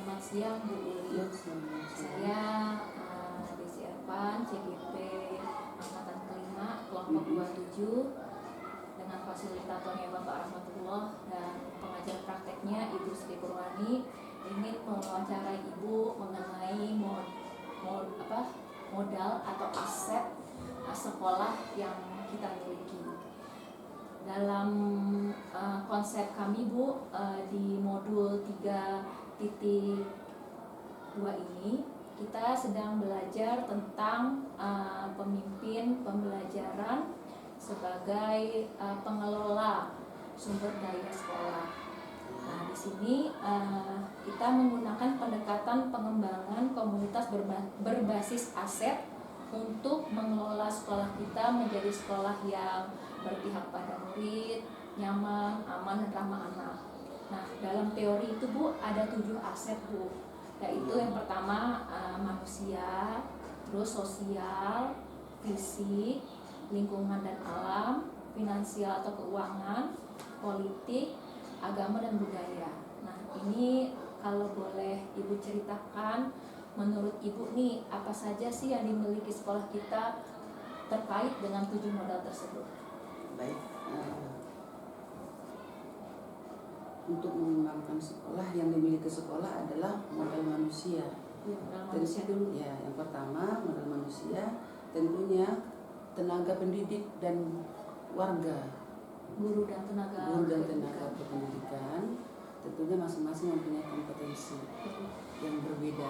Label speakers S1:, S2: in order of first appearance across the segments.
S1: Selamat siang Bu Uli. Saya Desi Ervan, CGP Angkatan kelima, kelompok 27, dengan fasilitatornya Bapak Rahmatullah dan pengajar prakteknya Ibu Sri Purwani, ingin mewawancarai Ibu mengenai modal atau aset sekolah yang kita miliki. Dalam konsep kami Bu, di modul 3.2 ini kita sedang belajar tentang pemimpin pembelajaran sebagai pengelola sumber daya sekolah. Nah, di sini kita menggunakan pendekatan pengembangan komunitas berbasis aset untuk mengelola sekolah kita menjadi sekolah yang berpihak pada murid, nyaman, aman, dan ramah anak. Nah, dalam teori itu Bu, ada 7 aset Bu, yaitu yang pertama manusia, terus sosial, fisik, lingkungan dan alam, finansial atau keuangan, politik, agama dan budaya. Nah, ini kalau boleh Ibu ceritakan, menurut Ibu nih, apa saja sih yang dimiliki sekolah kita terkait dengan 7 modal tersebut?
S2: Baik, untuk mengembangkan sekolah, yang dimiliki sekolah adalah modal manusia.
S1: Modal manusia dulu.
S2: Ya, yang pertama modal manusia, tentunya tenaga pendidik dan warga,
S1: Guru dan tenaga
S2: pendidikan, tentunya masing-masing mempunyai kompetensi yang berbeda.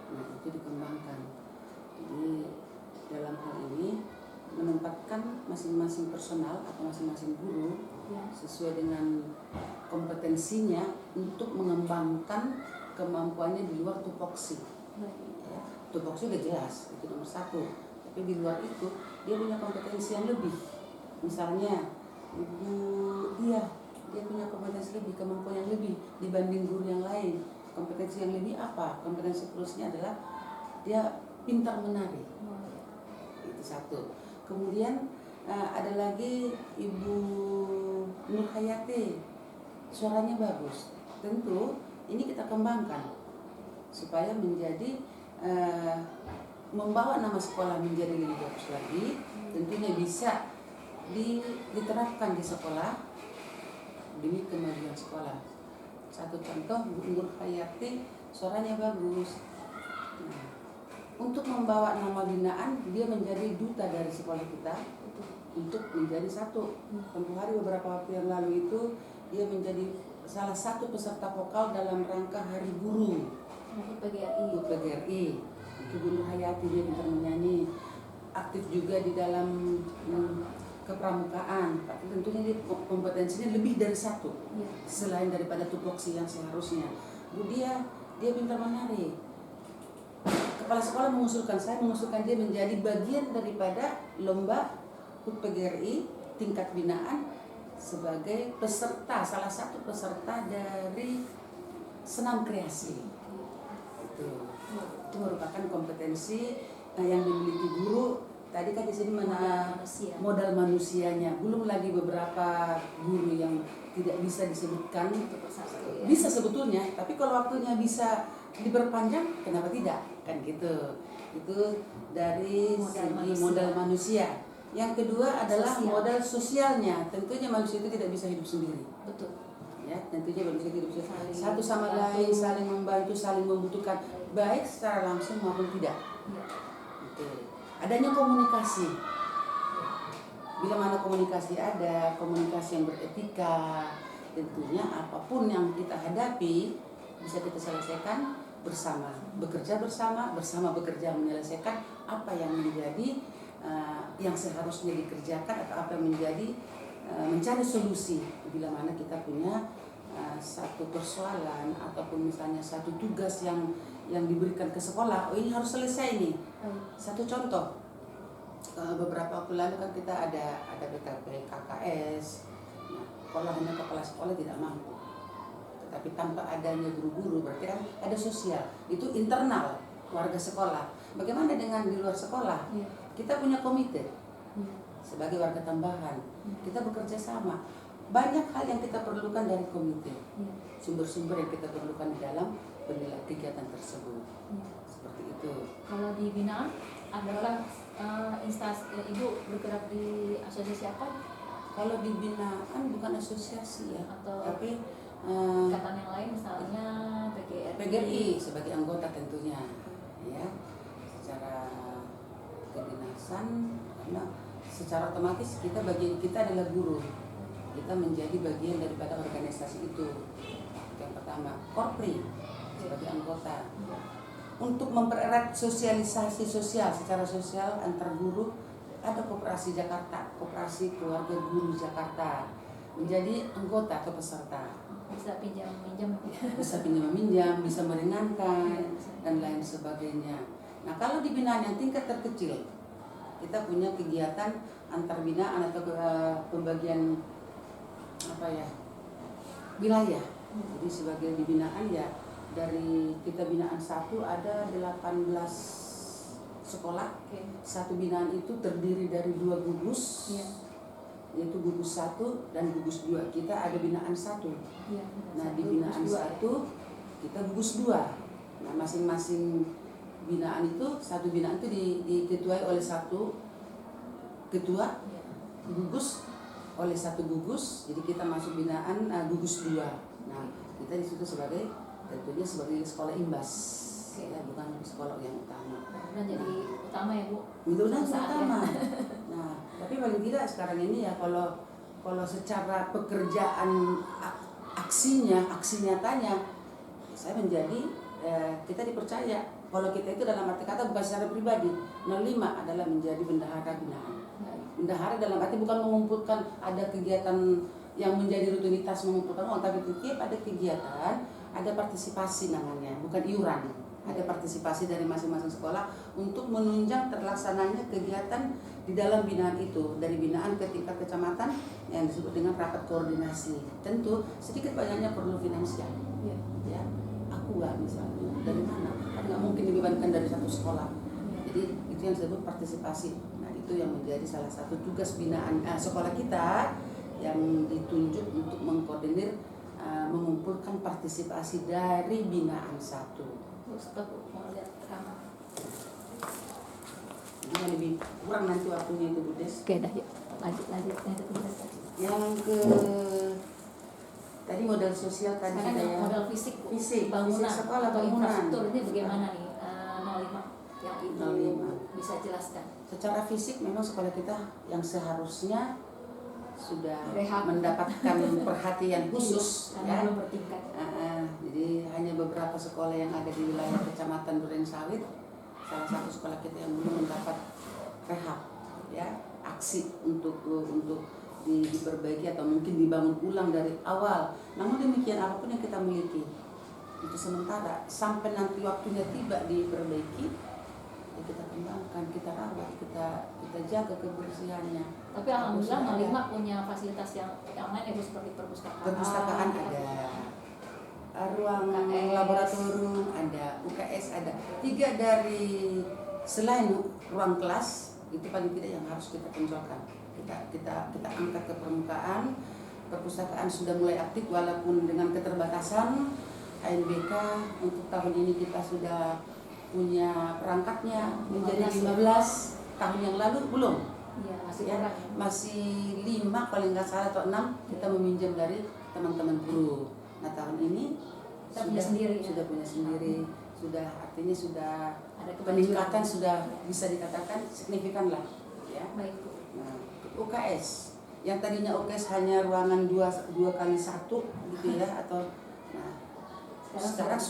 S2: Nah, itu dikembangkan. Jadi dalam hal ini menempatkan masing-masing personal atau masing-masing guru sesuai dengan kompetensinya untuk mengembangkan kemampuannya di luar tupoksi. Ya, tupoksi udah jelas, itu nomor 1. Tapi di luar itu dia punya kompetensi yang lebih. Misalnya dia punya kompetensi lebih, kemampuan yang lebih dibanding guru yang lain. Kompetensi yang lebih apa? Kompetensi plusnya adalah dia pintar menari. Itu 1. Kemudian ada lagi Ibu Nur Hayati, suaranya bagus. Tentu ini kita kembangkan supaya menjadi membawa nama sekolah menjadi lebih bagus lagi. Tentunya bisa diterapkan di sekolah demi kemajuan sekolah. Satu contoh, Bu Nur Hayati suaranya bagus. Nah, untuk membawa nama binaan, dia menjadi duta dari sekolah kita untuk menjadi satu. Tempoh hari beberapa waktu yang lalu itu dia menjadi salah satu peserta vokal dalam rangka Hari Guru PGRI. Itu Bu Nur Hayati, dia pintar menyanyi, aktif juga di dalam kepramukaan. Tapi tentunya dia kompetensinya lebih dari 1, selain daripada tupoksi yang seharusnya. Dia pintar menari. Kepala sekolah mengusulkan dia menjadi bagian daripada lomba HUT PGRI tingkat binaan sebagai peserta, salah satu peserta dari senam kreasi. Itu merupakan kompetensi yang dimiliki guru. Tadi kan di sini modal manusianya, belum lagi beberapa guru yang tidak bisa disebutkan. Bisa sebetulnya, tapi kalau waktunya bisa diperpanjang, kenapa tidak? Kan gitu. Itu dari modal manusia. Yang kedua adalah modal sosialnya. Tentunya manusia itu tidak bisa hidup sendiri.
S1: Betul.
S2: Ya, tentunya manusia hidup sendiri. Satu sama lain saling membantu, saling membutuhkan, baik secara langsung maupun tidak. Adanya komunikasi. Bila mana komunikasi ada, komunikasi yang beretika, tentunya apapun yang kita hadapi bisa kita selesaikan bersama, bekerja bersama bekerja menyelesaikan apa yang menjadi yang seharusnya dikerjakan atau apa yang menjadi mencari solusi bila mana kita punya satu persoalan ataupun misalnya satu tugas yang diberikan ke sekolah. Oh, ini harus selesai nih. Satu contoh, beberapa waktu lalu kan kita ada BKP KKS. Nah, kalau hanya kepala sekolah tidak mampu. Tetapi tanpa adanya guru-guru berarti kan ada sosial. Itu internal warga sekolah. Bagaimana dengan di luar sekolah? Kita punya komite sebagai warga tambahan. Kita bekerja sama banyak hal yang kita perlukan dari komite,
S1: Iya.
S2: sumber-sumber yang kita perlukan di dalam penilaian kegiatan tersebut.
S1: Iya.
S2: Seperti itu.
S1: Kalau di binaan adalah instansi, Ibu bergerak di asosiasi apa?
S2: Kalau di binaan bukan asosiasi ya,
S1: Atau
S2: tapi
S1: ikatan yang lain misalnya PGRI?
S2: PGRI sebagai anggota tentunya, ya, secara kedinasan, karena secara otomatis kita adalah guru, kita menjadi bagian daripada organisasi itu. Yang pertama, Korpri sebagai anggota. Untuk mempererat sosialisasi sosial secara sosial antar guru, ada Koperasi Jakarta, Koperasi Keluarga Guru Jakarta, menjadi anggota atau peserta.
S1: Bisa pinjam minjam,
S2: Bisa pinjam meminjam, bisa meringankan dan lain sebagainya. Nah, kalau di binaan yang tingkat terkecil, kita punya kegiatan antar binaan atau pembagian wilayah. Jadi sebagai di binaan ya, dari kita binaan 1 ada 18 sekolah. Satu binaan itu terdiri dari 2 gugus, yaitu gugus 1 dan gugus 2. Kita ada binaan 1. Nah, di binaan 1 kita gugus 2. Nah, masing-masing binaan itu, satu binaan itu diketuai oleh satu ketua, gugus oleh satu gugus. Jadi kita masuk binaan gugus 2. Nah, kita di situ tentunya sebagai sekolah imbas, ya, bukan sekolah yang utama.
S1: Mudah jadi utama ya Bu.
S2: Mudah-mudahan
S1: Saat
S2: utama. Nah, tapi paling tidak sekarang ini ya, kalau secara pekerjaan aksi nyatanya, saya menjadi kita dipercaya. Kalau kita itu dalam arti kata bukan secara pribadi, 05 adalah menjadi bendahara binaan. Bendahara dalam arti bukan mengumpulkan ada kegiatan yang menjadi rutinitas mengumpulkan uang, tapi setiap ada kegiatan, ada partisipasi namanya, bukan iuran. Ada partisipasi dari masing-masing sekolah untuk menunjang terlaksananya kegiatan di dalam binaan itu, dari binaan ke tingkat kecamatan yang disebut dengan rapat koordinasi. Tentu sedikit banyaknya perlu finansial, ya, akuan misalnya, dari mana? Kan nggak mungkin dibebankan dari satu sekolah. Jadi itu yang disebut partisipasi. Nah, itu yang menjadi salah satu tugas binaan sekolah kita yang ditunjuk untuk mengkoordinir mengumpulkan partisipasi dari binaan 1.
S1: Mau lihat rekaman.
S2: Ini lebih kurang nanti waktunya itu Bu Des.
S1: Oke dah, yuk. Lanjut.
S2: Yang tadi modal sosial tadi
S1: Sekarang
S2: sudah
S1: yang
S2: ya.
S1: modal fisik, Bu.
S2: Fisik
S1: Bangunan
S2: sekolah,
S1: atau
S2: bangunan.
S1: infrastruktur ini bagaimana nih 05 yang Ibu
S2: 05.
S1: bisa jelaskan?
S2: Secara fisik memang sekolah kita yang seharusnya sudah
S1: Rehab.
S2: mendapatkan perhatian khusus,
S1: karena
S2: ya.
S1: belum bertingkat.
S2: Jadi hanya beberapa sekolah yang ada di wilayah Kecamatan Durensawit, salah satu sekolah kita yang belum mendapat rehab, ya, aksi untuk diperbaiki atau mungkin dibangun ulang dari awal. Namun demikian, apapun yang kita miliki itu sementara sampai nanti waktunya tiba diperbaiki, ya kita kembangkan, kita rawat, kita jaga kebersihannya.
S1: Tapi alhamdulillah 05 punya fasilitas yang lain ya Bu, seperti perpustakaan.
S2: Perpustakaan ada, ruang
S1: UKS.
S2: laboratorium ada, UKS ada. 3 dari selain ruang kelas itu paling tidak yang harus kita tonjolkan. Kita angkat ke permukaan. Perpustakaan sudah mulai aktif walaupun dengan keterbatasan. ANBK untuk tahun ini kita sudah punya perangkatnya menjadi 15. Tahun yang lalu belum.
S1: Iya, masih
S2: Ya,
S1: kurang.
S2: masih 5 kalau nggak salah atau 6 kita meminjam dari teman-teman guru. Nah, tahun ini
S1: Kita punya sendiri, ya?
S2: sudah punya sendiri, artinya sudah
S1: Ada
S2: peningkatan sudah bisa dikatakan signifikan lah, ya.
S1: Baik Bu.
S2: Nah, UKS yang tadinya UKS hanya ruangan 2x1 gitu ya, atau sekarang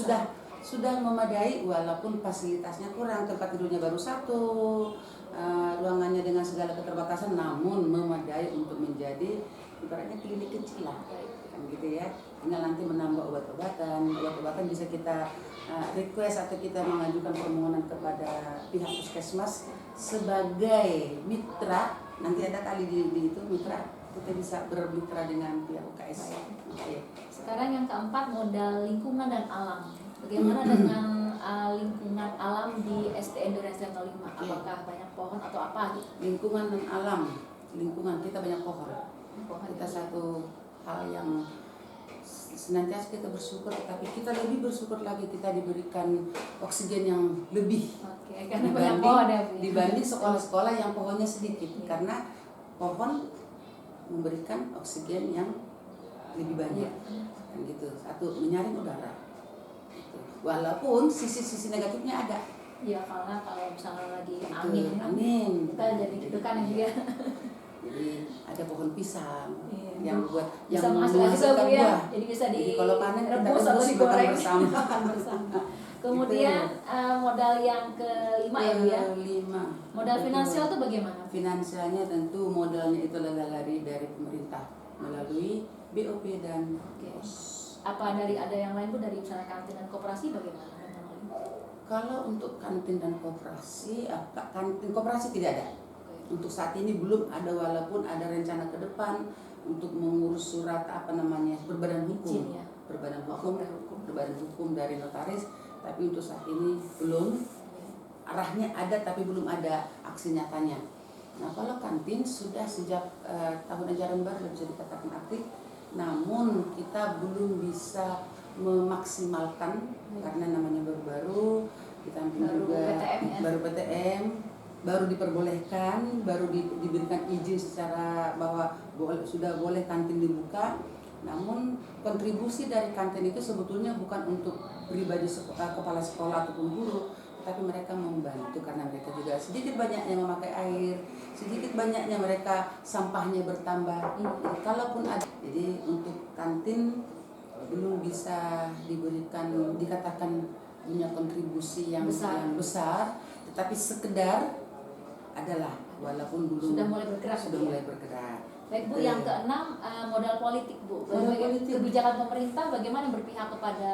S2: sudah memadai walaupun fasilitasnya kurang, tempat tidurnya baru 1, ruangannya dengan segala keterbatasan namun memadai untuk menjadi ibaratnya klinik kecil lah, kan gitu ya. Tinggal nanti menambah obat-obatan bisa kita request atau kita mengajukan permohonan kepada pihak puskesmas sebagai mitra. Nanti ada kali di itu mitra, kita bisa bermitra dengan pihak UKS. Okay.
S1: Sekarang yang keempat, modal lingkungan dan alam. Bagaimana dengan lingkungan alam di SDN Durensawit 05? Apakah banyak pohon atau apa gitu?
S2: Lingkungan dan alam, lingkungan kita banyak pohon. Kita satu hal yang senantiasa kita bersyukur, tapi kita lebih bersyukur lagi kita diberikan oksigen yang lebih.
S1: Oke, karena banyak pohon ya, Bu, ya?
S2: Dibanding sekolah-sekolah yang pohonnya sedikit, karena pohon memberikan oksigen yang lebih banyak, kan gitu. Satu, menyaring udara, gitu. Walaupun sisi-sisi negatifnya ada.
S1: Iya, karena kalau misalnya lagi
S2: Gitu,
S1: angin, kita jadi deg-degan ya, Bu, ya.
S2: Jadi ada pohon pisang
S1: Iya,
S2: yang buat
S1: bisa
S2: yang
S1: menghasilkan juga, Bu, ya.
S2: buah.
S1: Jadi bisa
S2: Jadi kalau panen kita
S1: direbus atau
S2: rebus,
S1: digoreng
S2: makan bersama.
S1: makan bersama. Kemudian modal yang kelima ya, Bu, ya.
S2: Kelima.
S1: Modal
S2: Betul.
S1: finansial tuh bagaimana?
S2: Finansialnya tentu modalnya itu lari dari pemerintah melalui BOP dan
S1: Oke.
S2: POS.
S1: Apa ada yang lain, Bu, dari misalnya kantin dan koperasi bagaimana?
S2: Kalau untuk kantin dan koperasi, kantin koperasi tidak ada.
S1: Oke.
S2: Untuk saat ini belum ada, walaupun ada rencana ke depan untuk mengurus surat berbadan hukum,
S1: Izin, ya?
S2: berbadan
S1: Hukum.
S2: berbadan hukum dari notaris, tapi untuk saat ini belum. Arahnya ada tapi belum ada aksi nyatanya. Nah, kalau kantin sudah sejak tahun ajaran baru bisa dikatakan aktif, namun kita belum bisa memaksimalkan karena namanya baru-baru, kita juga
S1: PTM, ya?
S2: baru PTM, baru diperbolehkan, baru diberikan izin secara bahwa sudah boleh kantin dibuka. Namun kontribusi dari kantin itu sebetulnya bukan untuk pribadi kepala sekolah ataupun guru, tapi mereka membantu karena mereka juga sedikit banyaknya memakai air, sedikit banyaknya mereka sampahnya bertambah. Jadi, kalaupun ada, jadi untuk kantin belum bisa dikatakan punya kontribusi yang besar, tetapi sekedar adalah, walaupun belum
S1: Sudah mulai bergerak.
S2: sudah mulai bergerak.
S1: Baik, Bu, yang keenam modal politik, Bu.
S2: Modal politik.
S1: Kebijakan pemerintah bagaimana berpihak kepada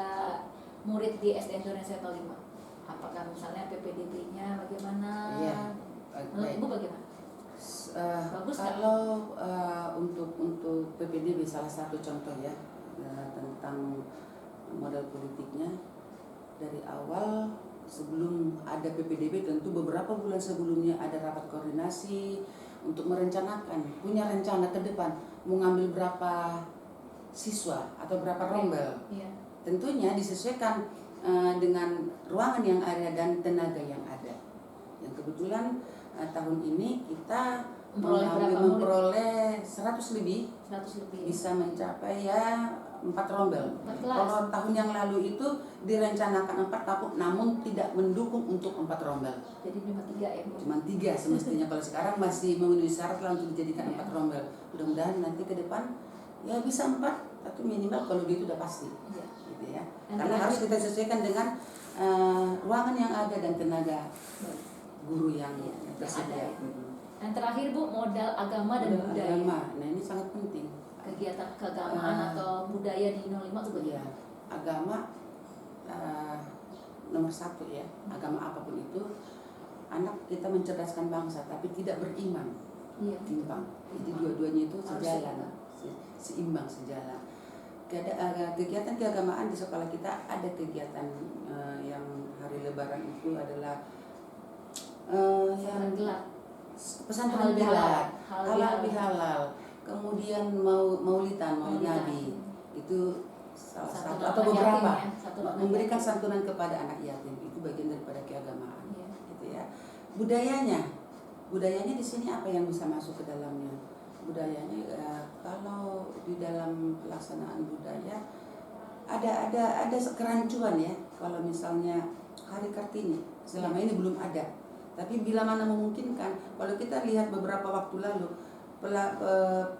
S1: murid di SD Indonesia Level 5? Apakah misalnya PPDB-nya bagaimana?
S2: Iya.
S1: Menurut Ibu bagaimana? Bagus nggak?
S2: Kalau untuk PPDB salah satu contoh ya tentang modal politiknya, dari awal sebelum ada PPDB tentu beberapa bulan sebelumnya ada rapat koordinasi untuk punya rencana ke depan mau ngambil berapa siswa atau berapa rombel.
S1: Iya.
S2: Tentunya disesuaikan dengan ruangan yang ada dan tenaga yang ada. Yang kebetulan tahun ini kita memperoleh 100 lebih,
S1: 100 lebih.
S2: bisa mencapai ya 4 rombel.
S1: 14.
S2: Kalau tahun yang lalu itu direncanakan 4 tahun, namun tidak mendukung untuk 4 rombel.
S1: Jadi cuma 3 ya, Bu?
S2: Cuma 3 semestinya. Kalau sekarang masih memenuhi syarat lah untuk dijadikan 4 rombel. Mudah-mudahan nanti ke depan ya bisa 4, tapi minimal kalau gitu udah pasti.
S1: Iya.
S2: Gitu ya. Karena harus kita sesuaikan dengan ruangan yang ada dan tenaga guru yang tersedia.
S1: Yang terakhir, Bu, modal agama dan budaya.
S2: Agama. Nah, ini sangat penting.
S1: Kegiatan keagamaan atau budaya di 05 itu bagaimana?
S2: Iya, agama nomor 1 ya. Agama apapun itu, anak kita mencerdaskan bangsa, tapi tidak beriman,
S1: Iya.
S2: timpang. Jadi dua-duanya itu sejalan, seimbang, sejalan. Kegiatan keagamaan di sekolah kita ada kegiatan yang hari Lebaran itu adalah yang pesantren halal, halal bihalal. Kemudian maulidan, maulid Nabi itu salah satu atau beberapa memberikan santunan kepada anak yatim, itu bagian daripada keagamaan.
S1: Iya.
S2: Gitu ya. Budayanya di sini apa yang bisa masuk ke dalamnya? Budayanya kalau di dalam pelaksanaan budaya ada kerancuan ya. Kalau misalnya Hari Kartini selama ini belum ada, tapi bila mana memungkinkan, kalau kita lihat beberapa waktu lalu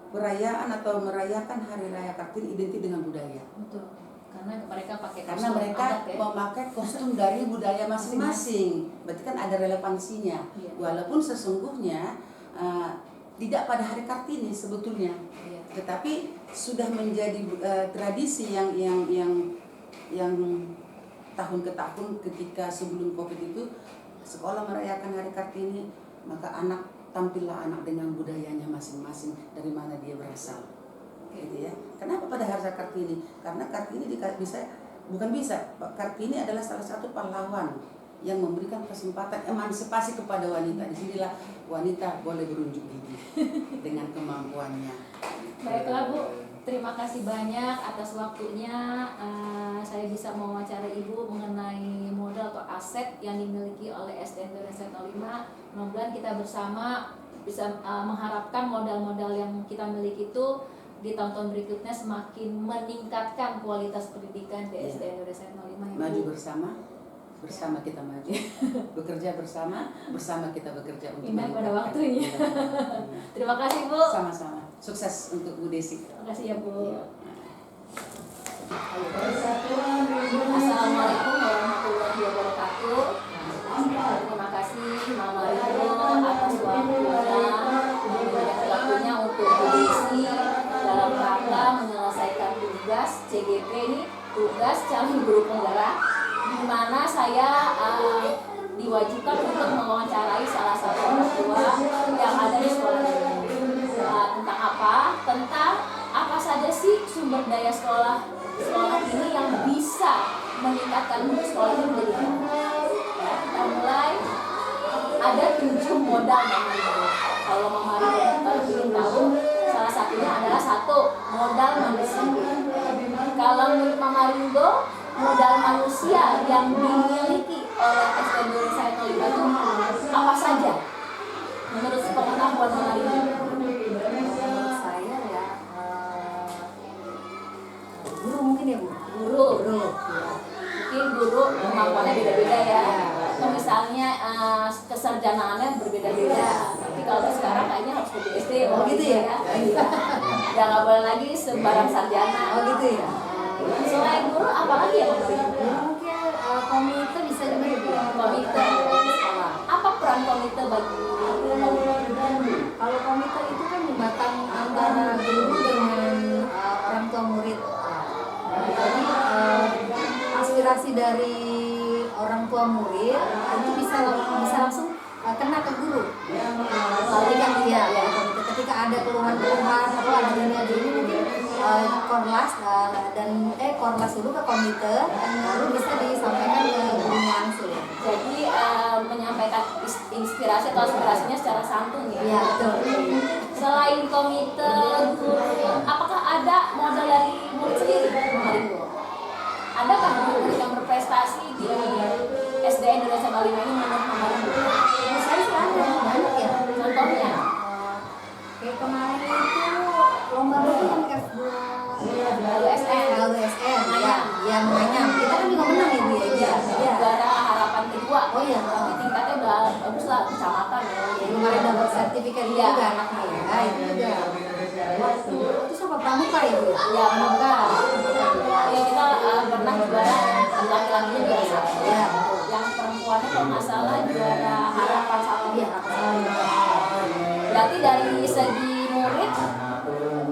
S2: perayaan atau merayakan Hari Raya Kartini identik dengan budaya.
S1: Betul. Karena mereka
S2: mereka
S1: ya?
S2: memakai kostum dari budaya masing-masing. Berarti kan ada relevansinya.
S1: Iya.
S2: Walaupun sesungguhnya tidak pada Hari Kartini sebetulnya.
S1: Iya.
S2: Tetapi sudah menjadi tradisi yang tahun ke tahun, ketika sebelum Covid itu sekolah merayakan Hari Kartini, maka tampillah anak dengan budayanya masing-masing, dari mana dia berasal. Gitu ya. Kenapa pada hari Kartini? Karena Kartini Kartini adalah salah satu pahlawan yang memberikan kesempatan emansipasi kepada wanita. Disinilah wanita boleh berunjuk gigi dengan kemampuannya.
S1: Baiklah, Bu, Terima kasih banyak atas waktunya. Saya bisa mewawancara Ibu mengenai modal atau aset yang dimiliki oleh SD Indonesia 05. Mudah-mudahan kita bersama bisa mengharapkan modal-modal yang kita miliki itu di tahun-tahun berikutnya semakin meningkatkan kualitas pendidikan di SD Indonesia 05.
S2: Maju bersama kita maju, bekerja bersama kita bekerja untuk
S1: indah pada
S2: meningkatkan.
S1: waktunya. Terima kasih Bu.
S2: Sama-sama. Sukses untuk Bu Desi.
S1: Terima kasih ya Bu. Assalamualaikum warahmatullahi wabarakatuh. Terima kasih Mama Ringo atas waktunya untuk Bu Desi dalam rangka menyelesaikan tugas CGP ini, tugas calon guru penggerak, di mana saya diwajibkan untuk mewawancarai salah satu orang tua yang ada di sekolah ini. Tentang apa? Tentang apa saja sih sumber daya sekolah ini yang bisa meningkatkan sekolah ini menjadi baik. Kita mulai ada 7 modal namanya. Kalau Mama Ringo ingin tahu, salah satunya adalah 1, modal manusia. Kalau menurut Mama Ringo, modal manusia yang dimiliki oleh SD Indonesia 05 itu apa saja? Menurut pengetahuan Mama Ringo?
S3: Menurut saya ya guru mungkin ya Bu.
S1: Guru. Mungkin guru kemampuannya beda-beda ya. Atau misalnya kesarjanaannya berbeda-beda. Tapi kalau sekarang kayaknya harus ke BSD.
S3: Oh gitu ya?
S1: Ya nggak boleh lagi sembarang sarjana.
S3: Oh gitu ya.
S1: Selain guru, apalagi ya Mama Ringo?
S3: Mungkin komite bisa juga ya Bu.
S1: Komite.
S3: Sekolah.
S1: Apa peran komite bagi
S3: Kalau komite itu kan jembatan antara guru dengan orang tua murid. Jadi aspirasi dari orang tua murid itu bisa langsung kena ke guru. Ketika ada keluhan-keluhan atau ada ini mungkin korlas korlas dulu ke komite, lalu bisa disampaikan ke gurunya langsung.
S1: Jadi menyampaikan inspirasi atau aspirasinya secara santun ya.
S3: Iya betul.
S1: Selain komite guru, apakah ada modal dari murid sendiri, Mama Ringo? Adakah murid yang berprestasi di SD Indonesia 05 ini menurut Mama Ringo?
S3: Menurut saya sih ada banyak ya.
S1: Contohnya?
S3: Kayak kemarin itu lomba yang
S1: LUSN.
S3: Ya menganyam. Kita kan juga menang ya Bu ya.
S1: Juara harapan kedua.
S3: Oh iya.
S1: Tapi tingkatnya udah bagus lah, kecamatan ya.
S3: Kemarin dapat sertifikat juga anaknya ya. Itu juga. Itu sama pramuka ya Bu?
S1: Ya, pramuka. Ya kita pernah juara laki-lakinya biasa.
S3: Ya.
S1: Yang perempuannya kalau nggak salah juara harapan 1.
S3: Iya.
S1: Berarti dari segi murid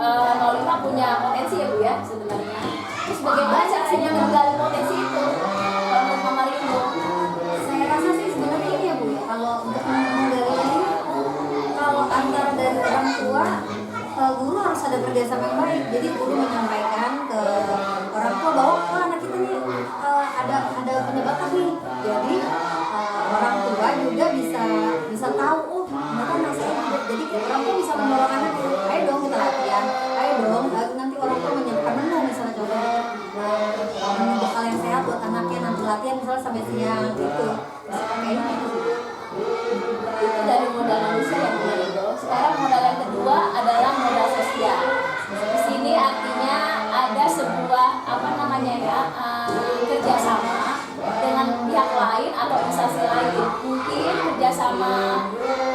S1: 05 punya potensi ya Bu ya sebenarnya. Terus bagaimana caranya menggali potensi itu? Kalau menurut Mama Ringo?
S3: Saya rasa sih sebenarnya ini ya Bu ya. Kalau untuk menggali ini, kalau antara dari orang tua guru harus ada kerjasama yang baik. Jadi guru menyampaikan ke orang tua bahwa anak kita nih ada penyebab nih. Jadi orang tua juga bisa tahu mereka anak saya. Jadi orang tua bisa mendorong anak, ayo dong kita latihan, ayo dong nanti orang tua menyiapkan menu misalnya contoh menu bekal yang sehat buat anaknya nanti latihan misalnya sampai siang gitu. Kayaknya gitu.
S1: Itu dari modal manusia yang Mama Ringo. Sekarang modal yang kedua adalah modal sosial. Di sini artinya ada sebuah kerjasama dengan pihak lain atau instansi lain. Mungkin kerjasama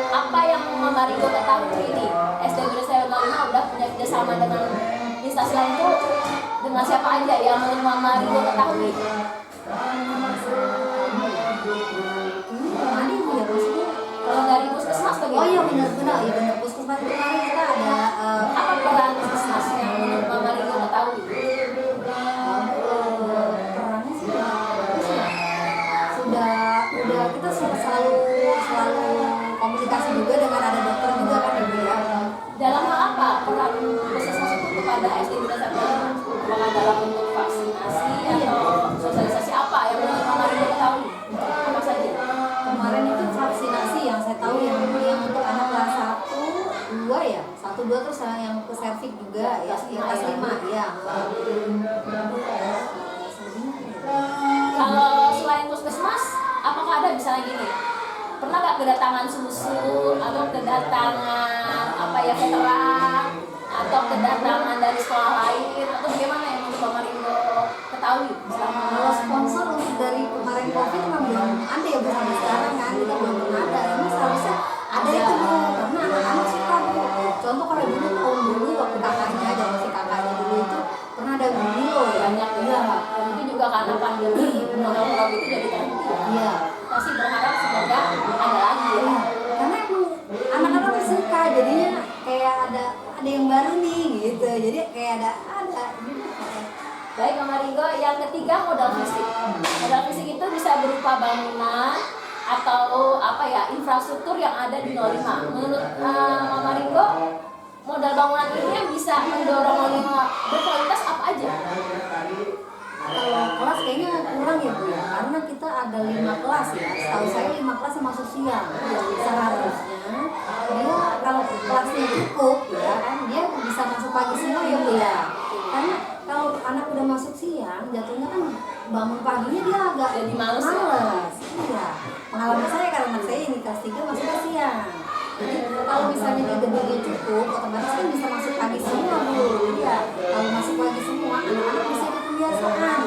S1: apa yang Mama Ringo ketahui ini. SD Indonesia 05 udah punya kerjasama dengan instansi lain itu dengan siapa aja yang menurut Mama Ringo ketahui? Kalau dari puskesmas bagaimana?
S3: Oh iya benar ya benar puskesmas kemarin kita ada
S1: apa peran puskesmas yang menurut Mama Ringo ketahui?
S3: perannya sih sudah kita selalu komunikasi juga dengan ada dokter juga kan Ibu ya.
S1: Dalam hal apa peran puskesmas itu kepada SD Indonesia 05? Apakah dalam bentuk vaksinasi atau sosialisasi apa yang menurut Mama Ringo ketahui? Apa saja?
S3: Kemarin itu vaksinasi yang saya tahu yang untuk anak kelas 1, 2 ya. 1, 2 terus yang ke servik juga ya, kelas 5 Ya.
S1: Kalau selain puskesmas, apakah ada misalnya gini? Pernah nggak kedatangan susu atau kedatangan apa ya veteran atau kedatangan dari sekolah lain atau bagaimana yang untuk Bang Maringo ketahui?
S3: Kalau sponsor untuk dari kemarin COVID memang belum ada ya Bu sampai sekarang kan kita belum pernah ada. Ini seharusnya ada itu Bu karena anak-anak suka Bu. Contoh kalau dulu tahun dulu waktu kakaknya dan masih kakaknya dulu itu pernah ada video ya.
S1: Banyak ya. Mungkin juga karena pandemi program itu jadi terhenti.
S3: Iya.
S1: Masih berharap semoga ada lagi ya.
S3: Iya. Karena emang anak-anak suka jadinya kayak ada yang baru nih gitu. Jadi kayak ada.
S1: Baik Bang Maringo, yang ketiga modal fisik. Modal fisik itu bisa berupa bangunan atau apa ya infrastruktur yang ada di 05. Menurut Bang Maringo, modal bangunan ini yang bisa mendorong 05 berkualitas apa aja?
S3: Kalau kelas kayaknya kurang ya Bu ya, karena kita ada 5 kelas ya. Setahu saya 5 kelas yang masuk siang. Seharusnya dia kalau kelasnya cukup ya kan dia bisa masuk pagi semua ya Bu ya. Karena kalau anak udah masuk siang, jatuhnya kan bangun paginya dia agak
S1: jadi males.
S3: Iya. Pengalaman saya karena anak saya ini kelas 3 masuk ke siang. Jadi kalau misalnya di gedungnya cukup, otomatis kan bisa masuk pagi semua Bu. Iya. Kalau masuk pagi semua, anak-anak bisa ada kebiasaan.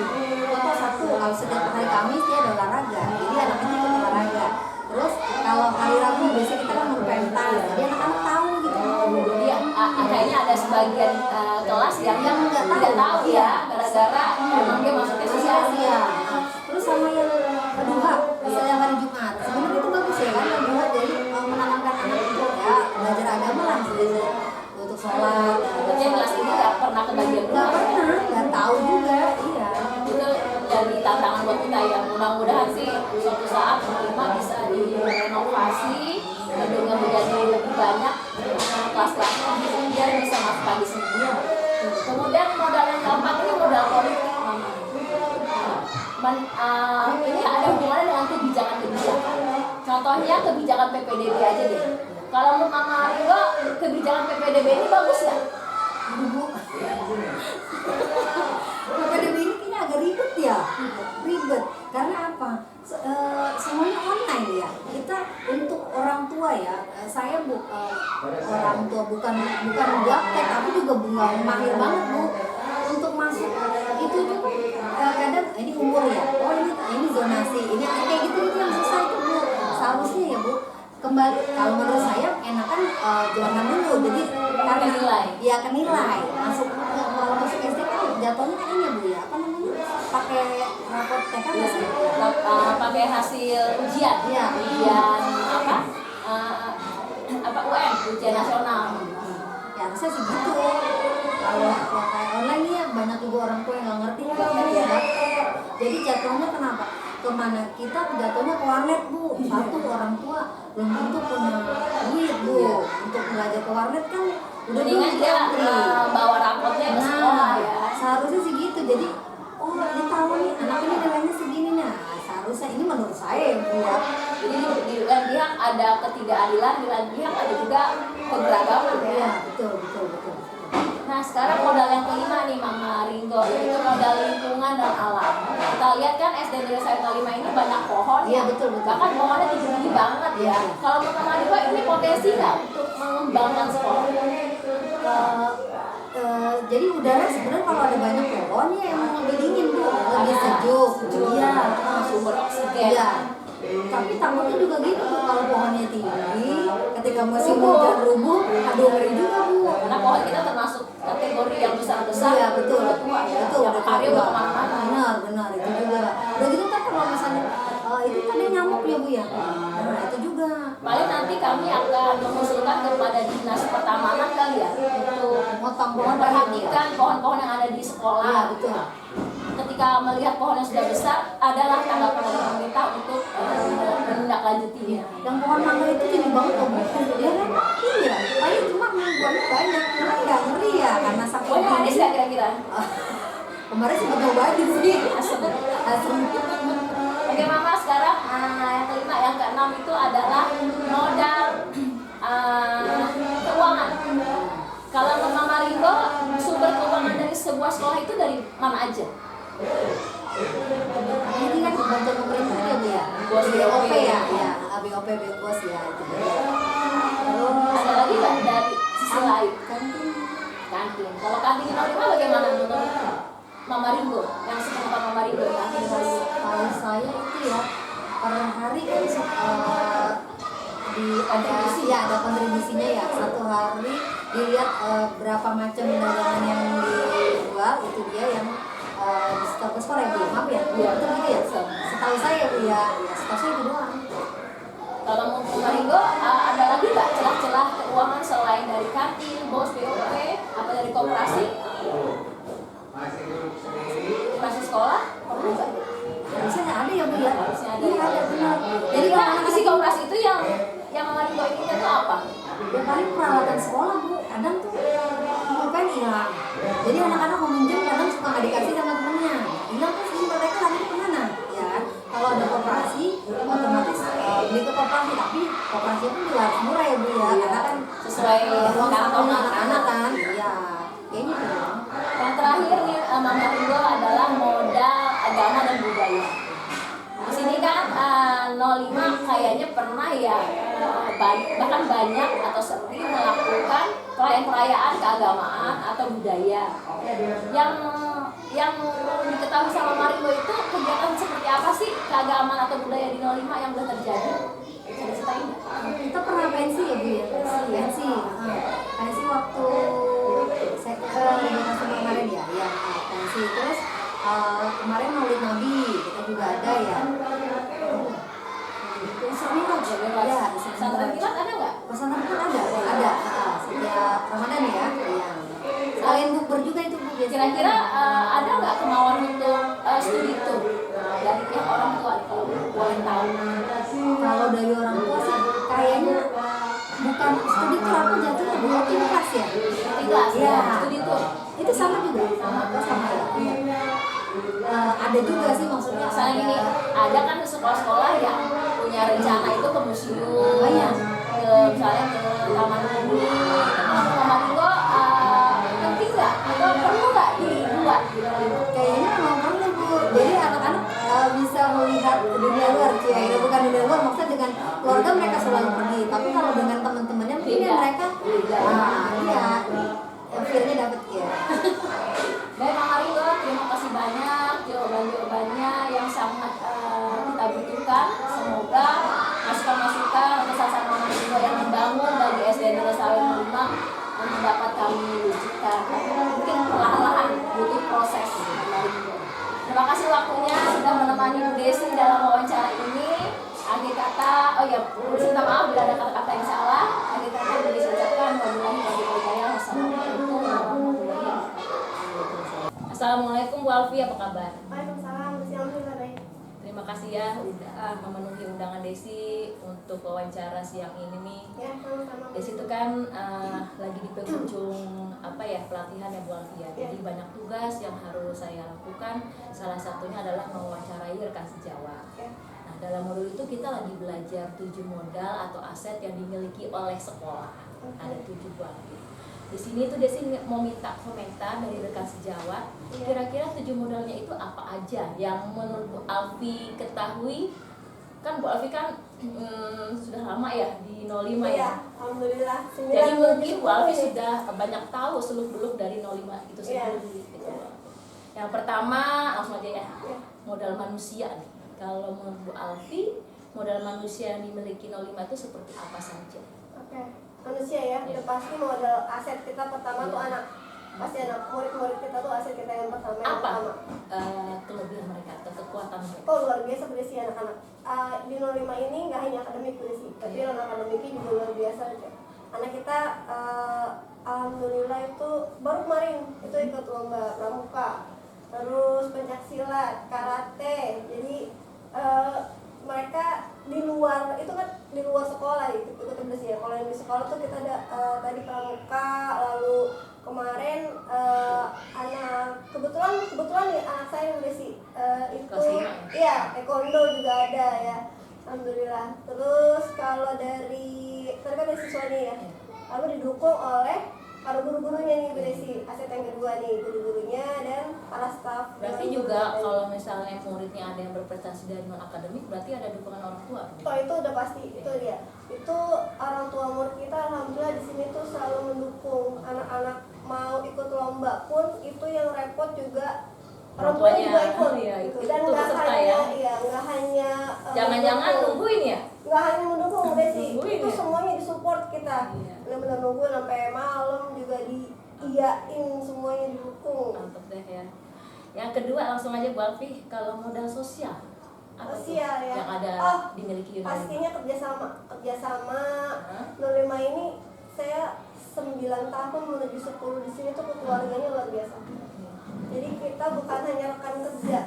S3: Contoh satu, kalau setiap hari Kamis dia ada olahraga, jadi anaknya ikut olahraga. Terus kalau hari Rabu biasanya kita kan berpentas, jadi anak-anak tahu gitu.
S1: Iya, kayaknya ada sebagian kelas yang tidak tahu ya, gara-gara memang dia masuknya siang.
S3: Terus sama yang kedua, misalnya hari Jumat, sebenarnya itu bagus ya kan, yang buat jadi menanamkan anak itu ya belajar agama lah sebenarnya untuk sholat.
S1: Yang kelas ini nggak pernah kebagian
S3: Nggak pernah, nggak tahu juga, iya.
S1: Itu jadi tantangan buat kita ya. Mudah-mudahan sih suatu saat 05 bisa direnovasi, gedungnya menjadi lebih banyak, kelas-kelasnya biar bisa masuk pagi semua. Kemudian modal yang keempat ini modal politik, Mama. Ini ada hubungannya dengan kebijakan-kebijakan. Contohnya kebijakan PPDB aja deh. Kalau menurut Mama Maringo, kebijakan PPDB ini bagus ya?
S3: PPDB ini kayaknya agak ribet ya, ribet. Karena apa? Semuanya online ya. Kita untuk orang tua ya, saya orang tua bukan gaptek, tapi juga nggak mahir banget Bu untuk masuk itu tuh kadang ini umur ya. Oh ini zonasi, ini kayak gitu itu yang susah itu Bu. Seharusnya ya Bu kembali kalau menurut saya enakan jangan dulu jadi karena
S1: Kenilai.
S3: ya kenilai masuk kalau masuk SD kan jatuhnya kan ini ya Bu ya apa namanya pakai rapot TK nggak sih
S1: Pakai hasil ujian,
S3: Iya.
S1: ujian apa UN, ujian nasional.
S3: ya harusnya sih gitu kalau ya kayak online nih ya banyak juga orang tua yang nggak ngerti ya jadi jatuhnya kenapa kemana kita jatuhnya ke warnet Bu satu orang tua belum tentu punya duit Bu untuk belajar ke warnet kan udah
S1: Mendingan dia bawa rapotnya ke sekolah ya.
S3: seharusnya sih gitu jadi oh dia tahu nih anak ini nilainya segini nah seharusnya ini menurut saya ya Bu ya
S1: Jadi di lain pihak ada ketidakadilan, di lain pihak ada juga keberagaman ya.
S3: iya betul
S1: Nah sekarang modal yang kelima nih Mama Ringo, yaitu modal lingkungan dan alam. Kita lihat kan SD Negeri Satu 5 ini banyak pohon
S3: Iya,
S1: ya,
S3: betul.
S1: bahkan pohonnya tinggi-tinggi banget ya. Kalau menurut Mama Ringo ini potensi nggak untuk mengembangkan sekolah?
S3: Jadi udara sebenarnya kalau ada banyak pohon ya emang lebih dingin Bu lebih sejuk iya
S1: Sumber oksigen.
S3: iya tapi takutnya juga gitu Bu kalau pohonnya tinggi ketika musim hujan rubuh aduh ngeri juga Bu
S1: Karena pohon kita termasuk kategori yang besar-besar.
S3: iya betul
S1: udah tua ya.
S3: betul
S1: Yang karya udah
S3: tua.
S1: kemana-mana.
S3: benar itu juga udah gitu kan kalau misalnya itu kan dia nyamuk ya Bu ya nah itu juga
S1: Paling nanti kami akan mengusulkan kepada dinas pertamanan kali ya untuk
S3: motong pohon
S1: memperhatikan pohon-pohon yang ada di sekolah.
S3: iya betul
S1: Ketika melihat pohon yang sudah besar, adalah tanggapan dari pemerintah untuk menindaklanjutinya.
S3: yang pohon mangga itu jadi banget loh Bu ya kan iya paling cuma buahnya banyak cuma nggak ngeri ya karena sakit
S1: Pokoknya manis nggak kira-kira?
S3: kemarin sih betul banget sih asem
S1: Oke Mama, sekarang yang kelima, yang keenam itu adalah modal keuangan. Kalau Mama Ringo, sumber keuangan dari sebuah sekolah itu dari mana aja?
S3: Ini kan bantuan pemerintah ya Bu ya.
S1: BOS,
S3: BOP ya, ya BOP BOS ya itu. Terus
S1: Ada lagi nggak dari sisi lain?
S3: kantin.
S1: Kantin. Kalau kantin 05 bagaimana menurut Mama Ringo? Yang sepengetahuan Mama Ringo, kantin 05.
S3: Kalau saya itu ya per hari kan di
S1: Kontribusi.
S3: ya ada kontribusinya ya, satu hari dilihat berapa macam dagangan yang dijual, itu dia yang di store ya Bu, maaf ya,
S1: Iya.
S3: betul gitu ya. Setahu saya Bu ya, setahu saya itu doang.
S1: Kalau menurut Mama Ringo, ada lagi nggak celah-celah keuangan selain dari kantin, BOS, BOP, apa dari koperasi? Koperasi sekolah? Perlu nggak?
S3: Harusnya ada ya Bu ya.
S1: Harusnya ada.
S3: Iya ada benar.
S1: Jadi
S3: kalau
S1: kan isi koperasi itu yang Mama Ringo inginkan itu apa?
S3: ya paling peralatan sekolah Bu, kadang tuh pulpen hilang, jadi anak-anak mau minjem kadang suka nggak dikasih sama temennya, hilang terus ini mereka lari kemana ya kan. Kalau ada koperasi otomatis beli ke koperasi, tapi koperasi pun juga harus murah ya Bu ya, karena kan
S1: Sesuai
S3: uang
S1: kantong
S3: sakunya
S1: anak-anak.
S3: anak-anak kan. Iya kayaknya gitu.
S1: Yang terakhir nih Mama Ringo adalah modal agama dan budaya. Di sini kan 05 kayaknya pernah ya bahkan banyak atau sering melakukan perayaan-perayaan keagamaan atau budaya. Yang diketahui sama Mama Ringo itu kegiatan seperti apa sih keagamaan atau budaya di 05 yang sudah terjadi? Bisa diceritain nggak?
S3: Kita pernah pensi ya Bu ya, pensi waktu saya kemarin ya, pensi terus kemarin Maulid Nabi kita juga ada ya. Isra Mi'raj ya,
S1: Pesantren kilat ada nggak?
S3: pesantren pun ada setiap Ramadan ya. Iya. Sekalian bukber juga itu Bu biasanya.
S1: Kira-kira ada nggak kemauan untuk studi tour dari pihak orang tua nih, kalau boleh tahu?
S3: Kalau dari orang tua sih kayaknya bukan studi tour, apa jatuhnya Bu, aktivitas ya.
S1: Kelas
S3: Iya.
S1: ya, studi tour.
S3: Itu sama juga sama ya. Ada juga sih maksudnya.
S1: Misalnya gini, ada kan sekolah-sekolah yang punya rencana itu ke museum,
S3: iya.
S1: ke misalnya ke taman mini. Mama Ringo penting nggak atau perlu nggak dibuat gitu?
S3: Kayaknya memang perlu Bu. Jadi anak-anak bisa melihat dunia luar, ya bukan dunia luar, maksudnya dengan keluarga mereka selalu pergi. Tapi kalau dengan teman-temannya mungkin
S1: Beda.
S3: mereka, iya, feel-nya dapat ya.
S1: Baik Mama Ringo, terima kasih banyak jawaban-jawabannya yang sangat kita butuhkan. Semoga masukan-masukan untuk sasaran Mama Ringo yang membangun bagi SD Negeri Sawit 05 dapat kami wujudkan. Mungkin perlahan-lahan butuh proses. Mama Ringo. Terima kasih waktunya sudah menemani Bu Desi dalam wawancara ini. Akhir kata, minta maaf bila ada kata-kata yang salah. Akhir kata Bu Desi ucapkan wabillahi taufiq wal hidayah. Wassalamualaikum warahmatullahi wabarakatuh. Assalamualaikum Bu Alfi, apa kabar?
S4: Waalaikumsalam, alhamdulillah baik.
S1: Terima kasih ya udah memenuhi undangan Desi untuk wawancara siang ini nih.
S4: Ya, sama-sama.
S1: Desi itu kan lagi di penghujung pelatihan ya Bu Alfi ya. Jadi banyak tugas yang harus saya lakukan. Salah satunya adalah mewawancarai rekan sejawat.
S4: Ya.
S1: Nah, dalam modul itu kita lagi belajar 7 modal atau aset yang dimiliki oleh sekolah. Ada 7 Bu Alfi. Di sini tuh Desi mau minta komentar dari rekan sejawat. Kira-kira 7 modalnya itu apa aja yang menurut Bu Alfi ketahui? Kan Bu Alfi kan sudah lama ya di 05 ya.
S4: Iya, alhamdulillah.
S1: Jadi mungkin Bu Alfi sudah banyak tahu seluk-beluk dari 05 itu sendiri. Gitu. Yang pertama langsung aja ya, modal manusia nih. Kalau menurut Bu Alfi, modal manusia yang dimiliki 05 itu seperti apa saja?
S4: Oke, manusia ya, udah pasti modal aset kita pertama tuh anak. Pasti anak, murid-murid kita tuh aset kita yang pertama.
S1: Apa kelebihan mereka atau kekuatan mereka?
S4: Oh luar biasa berisi anak-anak. Di 05 ini nggak hanya akademik berisi, tapi non-akademiknya juga luar biasa aja. Anak kita alhamdulillah itu baru kemarin itu ikut lomba pramuka, terus pencaksilat, karate. Jadi mereka di luar itu kan di luar sekolah ikut berisi ya. Kalau yang di sekolah tuh kita ada tadi pramuka, lalu kemarin anak kebetulan nih anak saya yang berisi itu iya taekwondo juga ada ya, alhamdulillah. Terus kalau dari tadi kan dari siswa nih ya, lalu didukung oleh para guru-gurunya nih Bu Desi, aset yang kedua nih guru-gurunya dan para staf.
S1: Berarti
S4: dengan
S1: juga
S4: guru-guru
S1: kalau misalnya muridnya ada yang berprestasi dari non akademik, berarti ada dukungan orang tua.
S4: oh itu udah pasti, itu dia. Itu orang tua murid kita alhamdulillah di sini tuh selalu mendukung anak-anak mau ikut lomba pun itu yang repot juga orang tuanya
S1: Orangtuanya,
S4: juga ikut
S1: iya,
S4: gitu.
S1: ikut
S4: Dan nggak
S1: peserta
S4: hanya
S1: ya.
S4: iya nggak hanya
S1: Jangan-jangan
S4: mendukung.
S1: nungguin ya?
S4: Nggak hanya mendukung udah sih,
S1: Nungguin
S4: itu
S1: ya?
S4: semuanya disupport kita.
S1: Iya.
S4: Benar-benar nungguin sampai malam juga diiyain, semuanya didukung.
S1: Mantap deh ya. Yang kedua langsung aja Bu Alfi, kalau modal sosial apa tuh
S4: Sosial ya.
S1: yang ada
S4: Oh,
S1: dimiliki Unilima?
S4: pastinya kerjasama.
S1: Hah?
S4: Unilima ini saya 9 tahun menuju 10 di sini tuh keluarganya luar biasa. Jadi kita bukan hanya rekan kerja,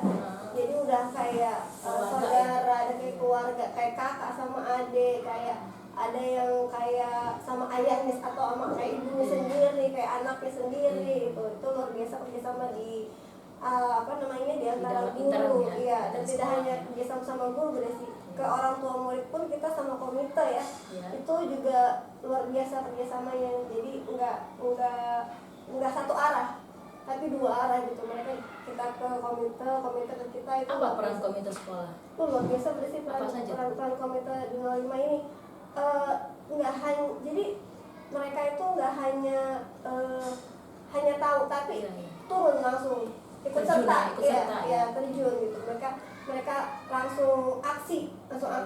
S4: jadi udah kayak saudara, ada kayak keluarga, kayak kakak sama adik, kayak ada yang kayak sama ayahnya atau sama kayak ibunya sendiri, kayak anaknya sendiri, itu luar biasa kerjasama di apa namanya di antara
S1: dalam
S4: guru,
S1: internalnya,
S4: iya, dan
S1: dan
S4: tidak
S1: sekolah.
S4: hanya kerjasama sama guru berarti ke orang tua murid pun kita sama komite ya,
S1: Iya.
S4: itu juga luar biasa kerjasamanya, jadi nggak satu arah tapi dua arah gitu, mereka kita ke komite ke kita itu
S1: Apa
S4: luar
S1: peran
S4: biasa.
S1: komite sekolah?
S4: Itu luar biasa berarti
S1: Apa saja?
S4: peran komite di 05 ini nggak hanya, jadi mereka itu nggak hanya tahu tapi
S1: Iya, iya.
S4: turun langsung ikut
S1: Terjun,
S4: serta,
S1: ikut serta,
S4: ya terjun gitu, mereka langsung aksi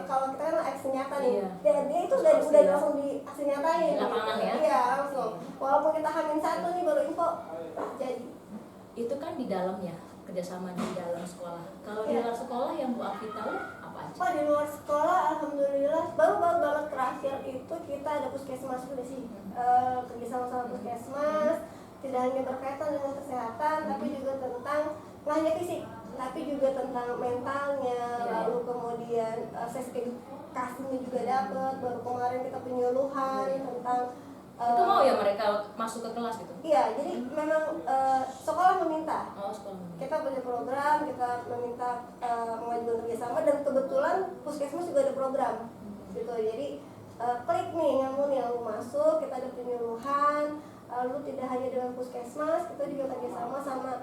S4: kalau kita kan aksi nyata nih,
S1: Iya.
S4: dia itu udah langsung di aksi nyatain
S1: Di lapangan ya?
S4: iya langsung, walaupun kita hamil 1 nih baru info jadi.
S1: Itu kan di dalamnya, kerjasama di dalam sekolah. Kalau di
S4: Iya.
S1: luar sekolah yang Bu Alfi tahu apa aja?
S4: Oh di luar sekolah alhamdulillah baru banget terakhir itu kita ada puskesmas udah sih, kerjasama sama puskesmas, tidak hanya berkaitan dengan kesehatan tapi juga tentang nggak hanya fisik tapi juga tentang mentalnya, lalu kemudian sesi edukasinya juga dapat, baru kemarin kita penyuluhan tentang
S1: Itu mau ya mereka masuk ke kelas gitu?
S4: iya, jadi memang sekolah meminta.
S1: Oh, sekolah.
S4: Kita punya program, kita meminta mengajukan kerjasama dan kebetulan puskesmas juga ada program gitu. Jadi klik nih yang masuk, kita ada penyuluhan, lalu tidak hanya dengan puskesmas, kita juga kerjasama sama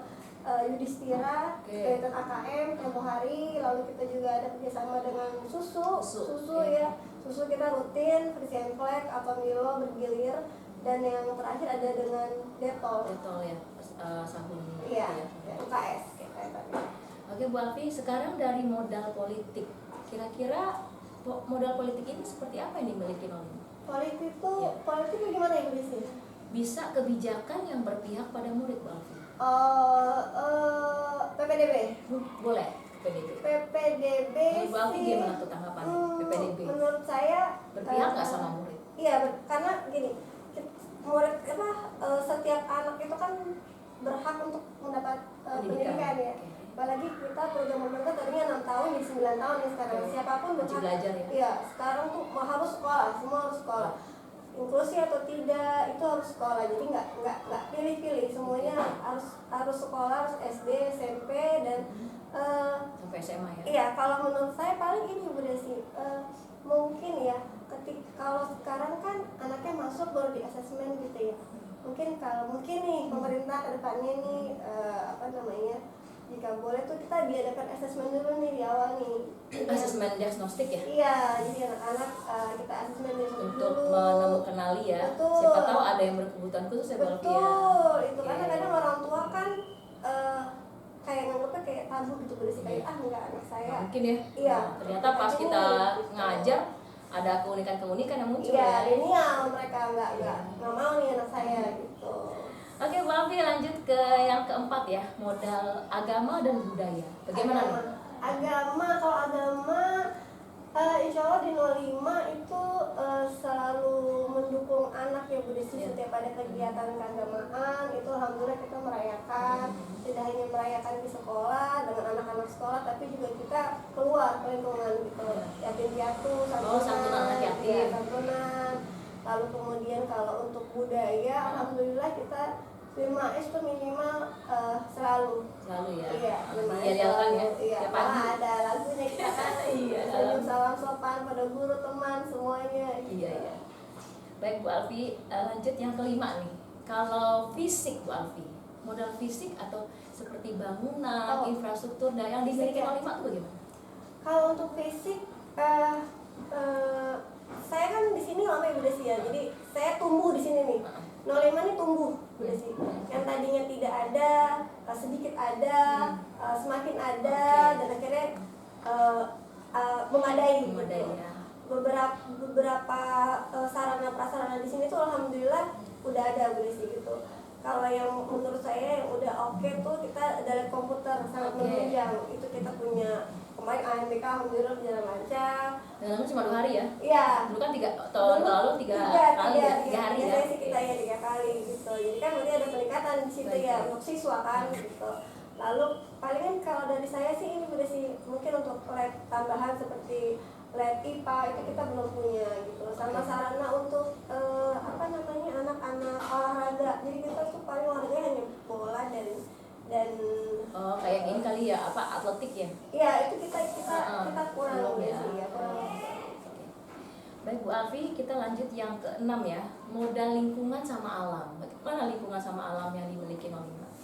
S4: Yudhistira, kegiatan AKM tempo hari, lalu kita juga ada kerjasama dengan susu ya, susu kita rutin, Frisemplek, Apamilo bergilir, dan yang terakhir ada dengan Detol.
S1: Detol ya, sabun.
S4: Iya, UKS kayak tadi.
S1: Oke Bu Alfi, sekarang dari modal politik, kira-kira modal politik ini seperti apa yang dimiliki Unilima?
S4: Politik itu gimana ya Bu Desi?
S1: Bisa kebijakan yang berpihak pada murid Bu Alfi?
S4: PPDB.
S1: Boleh, PDB.
S4: PPDB
S1: Menurut Bu Alfi
S4: sih,
S1: gimana tuh tanggapannya PPDB?
S4: menurut saya
S1: Berpihak nggak sama murid?
S4: Iya, karena gini, murid setiap anak itu kan berhak untuk mendapat pendidikan ya.
S1: Oke.
S4: Apalagi kita program pemerintah tadinya 6 tahun jadi 9 tahun ya sekarang.
S1: Oke.
S4: Siapapun
S1: Wajib
S4: berhak.
S1: belajar ya?
S4: Iya, sekarang tuh harus sekolah, semua harus sekolah. Inklusi atau tidak itu harus sekolah. Jadi nggak pilih-pilih, semuanya harus sekolah, harus SD, SMP dan
S1: Sampai SMA ya?
S4: iya, kalau menurut saya paling ini Bu Desi, mungkin ya kalau sekarang kan anaknya masuk baru di asesmen gitu ya, mungkin nih pemerintah ke depannya nih jika boleh tuh kita diadakan asesmen dulu nih di awal nih.
S1: Asesmen diagnostik ya?
S4: Iya, jadi anak-anak kita asesmen dulu
S1: Untuk menemukan ya.
S4: Betul.
S1: Siapa tahu ada yang berkebutuhan khusus ya Bu Alfi ya?
S4: Betul, itu
S1: Oke.
S4: karena kadang orang tua kan kayak nganggapnya kayak tabu gitu, berarti kayak enggak anak saya.
S1: Nah, mungkin ya?
S4: Iya.
S1: Nah, ternyata pas kita
S4: Gitu.
S1: ngajar ada keunikan-keunikan yang muncul
S4: Iya,
S1: ya?
S4: milenial mereka nggak mau nih anak saya gitu.
S1: Oke Bu Alfi, lanjut ke yang keempat ya, modal agama dan budaya. Bagaimana nih?
S4: Kalau agama insya Allah di 05 itu selalu mendukung anak ya Bu Desi.
S1: Iya.
S4: Setiap ada kegiatan keagamaan itu alhamdulillah kita merayakan, tidak hanya merayakan di sekolah dengan anak-anak sekolah tapi juga kita keluar ke lingkungan gitu, yatim piatu,
S1: santunan anak yatim.
S4: ya, santunan. Lalu kemudian kalau untuk budaya alhamdulillah kita 5S tuh minimal selalu.
S1: Selalu ya?
S4: Iya,
S1: Diadakan ya?
S4: Iya,
S1: Tiap pagi?
S4: malah ada lagunya kita kan.
S1: Iya,
S4: Senyum salam sopan pada guru teman semuanya.
S1: Iya, iya. Baik Bu Alfi, lanjut yang kelima nih. Kalau fisik Bu Alfi, modal fisik atau seperti bangunan,
S4: Oh.
S1: infrastruktur yang dimiliki
S4: Fisik ya.
S1: 05 itu bagaimana?
S4: Kalau untuk fisik, saya kan di sini lama ya Bu Desi ya, jadi saya tumbuh di sini nih. 05 ini tumbuh Bu Desi. Yang tadinya tidak ada, sedikit ada, semakin ada,
S1: Oke.
S4: dan akhirnya memadai.
S1: Memadai
S4: Gitu.
S1: ya.
S4: Beberapa sarana prasarana di sini tuh alhamdulillah udah ada Bu Desi gitu. Kalau yang menurut saya yang udah oke tuh kita ada lab komputer sangat
S1: Oke.
S4: menunjang. Itu kita punya kemarin AMBK alhamdulillah berjalan lancar.
S1: Dan cuma 2 hari ya?
S4: Iya.
S1: Dulu kan tahun lalu 3 kali ya, 3 hari ya.
S4: Biasanya sih kita ya 3 kali gitu. Jadi kan berarti ada peningkatan di situ
S1: Baik.
S4: ya untuk siswa kan gitu. Lalu palingan kalau dari saya sih ini udah sih mungkin untuk lab tambahan seperti lab IPA itu kita belum punya gitu. Sama sarana untuk anak-anak olahraga. Jadi kita tuh paling olahraganya hanya bola dan
S1: Oh, kayak ini kali ya, atletik ya?
S4: iya itu kita kurang
S1: Belum ya.
S4: sih ya kurang.
S1: Baik Bu Alfi, kita lanjut yang ke-6 ya. Modal lingkungan sama alam. Bagaimana lingkungan sama alam yang dimiliki 05?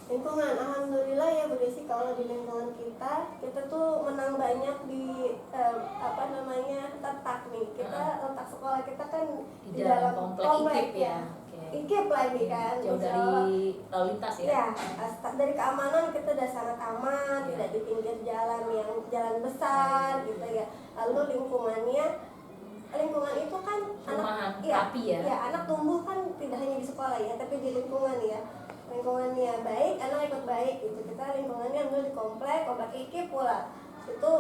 S4: Lingkungan, alhamdulillah ya Bu Desi, kalau di lingkungan kita tuh menang banyak di letak nih. Letak sekolah kita kan
S1: Di dalam komplek IKIP ya. Oke.
S4: IKIP lagi kan.
S1: Jauh
S4: Insya
S1: dari
S4: Allah.
S1: lalu lintas ya.
S4: Ya, dari keamanan kita udah sangat aman,
S1: Ya.
S4: tidak di pinggir jalan yang jalan besar gitu ya. Lalu lingkungan itu kan
S1: Perumahan,
S4: anak,
S1: rapi ya.
S4: ya anak tumbuh kan tidak hanya di sekolah ya, tapi di lingkungan ya. Lingkungannya baik, anak ikut baik gitu. Kita lingkungannya ambil di komplek IKIP pula. Itu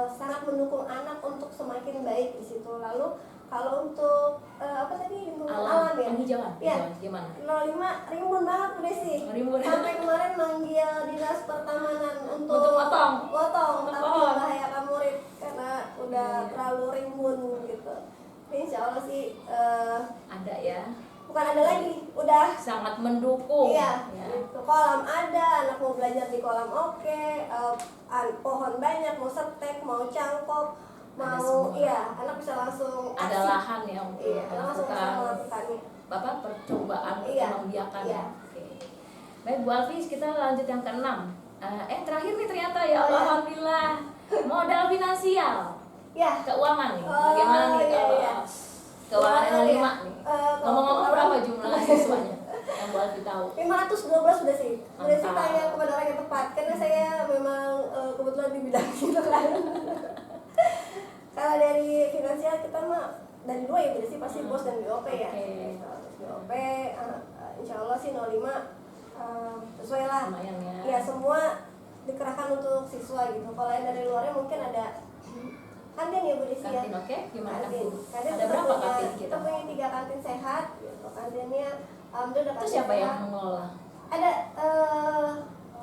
S4: sangat mendukung anak untuk semakin baik di situ. Lalu kalau untuk lingkungan alam ya.
S1: penghijauan.
S4: Iya.
S1: Gimana?
S4: 05 rimbun banget Bu Desi.
S1: Rimbun.
S4: Sampai kemarin manggil dinas pertamanan untuk
S1: Untuk potong
S4: tapi
S1: pohon.
S4: membahayakan murid karena udah
S1: Iya.
S4: terlalu rimbun gitu. Tapi insya Allah sih
S1: Ada ya.
S4: bukan ada lagi, udah
S1: Sangat mendukung.
S4: iya.
S1: Ya.
S4: Gitu. Kolam ada, anak mau belajar di kolam oke, pohon banyak, mau setek, mau cangkok,
S1: Ada
S4: mau
S1: semua.
S4: anak bisa langsung
S1: Ada
S4: aksi.
S1: lahan ya untuk
S4: Iya, langsung bisa
S1: melakukan
S4: melakukannya.
S1: percobaan
S4: Iya.
S1: membiarkan
S4: Iya.
S1: ya. Oke. Baik Bu Alfi, kita lanjut yang ke-6. Terakhir nih ternyata ya,
S4: Oh, iya.
S1: alhamdulillah. Modal finansial,
S4: Ya.
S1: keuangan nih.
S4: Oh,
S1: Bagaimana nih
S4: iya,
S1: kalau
S4: iya.
S1: keuangan
S4: Keuangan
S1: 05
S4: ya.
S1: nih?
S4: Kalau
S1: Ngomong-ngomong
S4: keuangan-
S1: berapa jumlah siswanya yang Bu Alfi tahu?
S4: 512 sudah sih. Sudah sih
S1: Mantap.
S4: tanya kepada orang yang tepat karena saya memang kebetulan di bidang itu kan. Kalau dari finansial kita mah dari 2 ya udah sih pasti bos dan BOP ya.
S1: Oke.
S4: Kalau BOP insya Allah sih 05 sesuai lah.
S1: Lumayan ya.
S4: Ya semua dikerahkan untuk siswa gitu. Kalau yang dari luarnya mungkin ada kantin ya Bu Desi ya.
S1: Kantin, oke? Gimana
S4: Kantin.
S1: kantin? Ada
S4: kita
S1: berapa
S4: punya-
S1: kantin kita?
S4: Kita punya 3 kantin sehat gitu. Kantinnya alhamdulillah
S1: Itu
S4: kantin
S1: siapa yang
S4: sehat.
S1: mengelola?
S4: Ada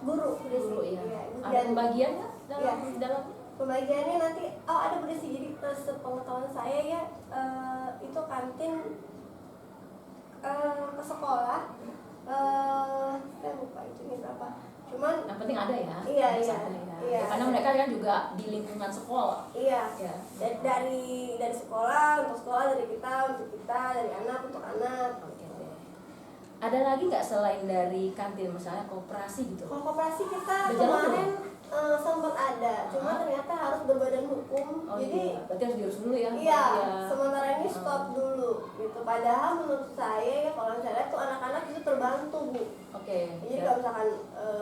S4: guru Bu Desi.
S1: Guru ya.
S4: Iya,
S1: Ada pembagian nggak
S4: Iya.
S1: dalam
S4: Pembagiannya nanti ada Bu Desi. Jadi sepengetahuan saya ya itu kantin ke sekolah saya lupa itunya berapa. Cuman
S1: yang penting ada ya.
S4: Iya,
S1: Harus
S4: iya.
S1: ada ya.
S4: Iya,
S1: Karena
S4: ada.
S1: mereka kan juga di lingkungan sekolah.
S4: iya
S1: Ya.
S4: dari sekolah untuk sekolah, dari kita untuk kita, dari anak untuk anak.
S1: Oke deh. Ada lagi nggak selain dari kantin, misalnya koperasi gitu?
S4: Kalau koperasi kita
S1: Udah jalan
S4: kemarin sempat ada, cuma ternyata harus berbadan hukum.
S1: Oh
S4: Jadi
S1: iya, berarti harus diurus dulu ya.
S4: iya, sementara ini stop dulu gitu. Padahal menurut saya ya kalau saya lihat tuh anak-anak itu terbantu Bu.
S1: Oke.
S4: Jadi
S1: Ya.
S4: kalau misalkan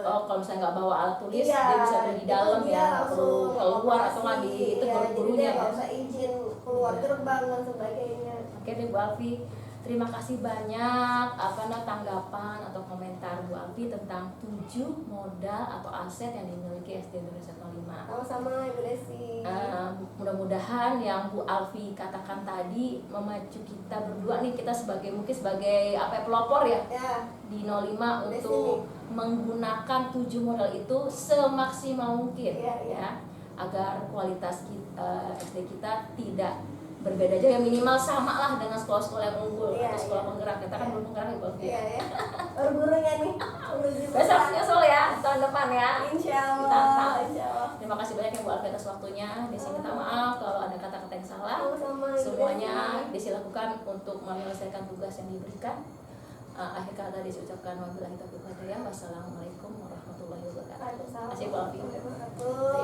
S1: Oh, kalau misalnya nggak bawa alat tulis,
S4: iya,
S1: dia bisa beli di
S4: itu
S1: dalam
S4: dia
S1: ya, nggak perlu
S4: langsung
S1: keluar atau nggak di itu
S4: iya, jadi
S1: gurunya
S4: dia
S1: ya.
S4: nggak usah izin keluar
S1: Iya.
S4: gerbang dan sebagainya.
S1: Oke deh Bu Alfi, terima kasih banyak tanggapan atau komentar Bu Alfi tentang 7 modal atau aset yang dimiliki SD Indonesia 05.
S4: Sama-sama Ibu Desi.
S1: Mudah-mudahan yang Bu Alfi katakan tadi memacu kita berdua nih, kita mungkin sebagai pelopor ya
S4: Ya,
S1: di 05
S4: Di
S1: untuk menggunakan 7 modal itu semaksimal mungkin
S4: Iya, iya.
S1: ya, agar kualitas SD kita tidak berbeda aja, ya minimal sama lah dengan sekolah-sekolah yang unggul
S4: Iya,
S1: atau sekolah
S4: iya.
S1: penggerak. Kita kan
S4: Iya.
S1: belum penggerak ya Bu Alfi.
S4: iya ya. Baru gurunya nih menuju
S1: Besok nyusul ya tahun depan ya.
S4: Insya
S1: Kita
S4: Allah.
S1: tahu.
S4: Insya Allah.
S1: Terima kasih banyak ya Bu Alfi atas waktunya. Desi minta maaf kalau ada kata-kata yang salah.
S4: Sama-sama Ibu
S1: Semuanya
S4: Desi.
S1: Desi lakukan untuk menyelesaikan tugas yang diberikan. akhir kata diucapkan wabillahi taufiq wal hidayah. Wassalamualaikum warahmatullahi wabarakatuh.
S4: Waalaikumsalam
S1: Asy-syaikh.
S4: warahmatullahi wabarakatuh.